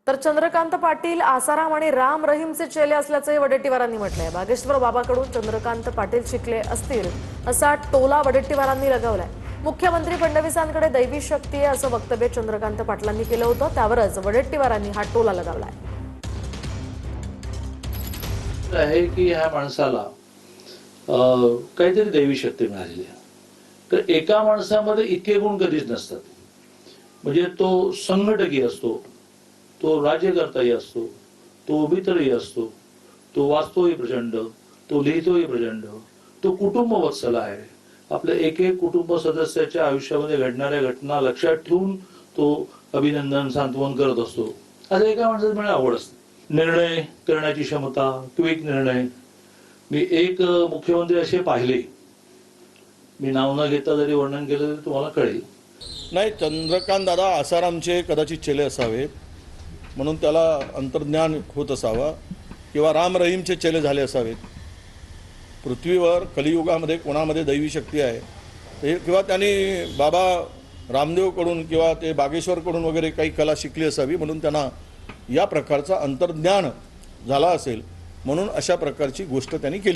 तर चंद्रकांत पाटील आसाराम आणि राम रहीमचे चेले असल्याचे वडेट्टीवारांनी म्हटलंय। बागेश्वर बाबाकडून चंद्रकांत पाटील शिकले असतील असा टोला वडेट्टीवारांनी लगावलाय। मुख्यमंत्री फडणवीसांकडे दैवी शक्ती आहे असं वक्तव्य चंद्रकांत पाटलांनी केलं होतं, त्यावरच वडेट्टीवारांनी हा टोला लगावलाय। आहे की ह्या माणसाला काहीतरी दैवी शक्ती मिळालेली आहे। तर एका माणसामध्ये इतके गुण कधीच नसतात। म्हणजे तो संघटकी असतो, तो राज्यकर्ताही असतो, तो उभीतही असतो, तो वाचतोही प्रचंड, तो लिहितोही प्रचंड, तो कुटुंबवत्सल आहे। आपल्या एक एक कुटुंब सदस्याच्या आयुष्यामध्ये घडणाऱ्या घटना लक्षात ठेवून तो अभिनंदन सांत्वन करत असतो। असं एका माणसाची मला आवड असते। निर्णय करण्याची क्षमता, क्विक निर्णय। मी एक मुख्यमंत्री असे पाहिले, मी नाव न घेता जरी वर्णन केलं तरी तुम्हाला कळेल। नाही, चंद्रकांत दादा आसारामचे कदाचित चेले असावेत म्हणून त्याला अंतर्ज्ञान होत असावा, किंवा राम रहीमचे चेले झाले असावेत। पृथ्वीवर कलियुगामध्ये कोणामध्ये दैवी शक्ती आहे ते, किंवा त्यांनी बाबा रामदेवकडून किंवा ते बागेश्वरकडून वगैरे काही कला शिकली असावी म्हणून त्यांना या प्रकारचा अंतर्ज्ञान झाला असेल, म्हणून अशा प्रकारची गोष्ट त्यांनी केली।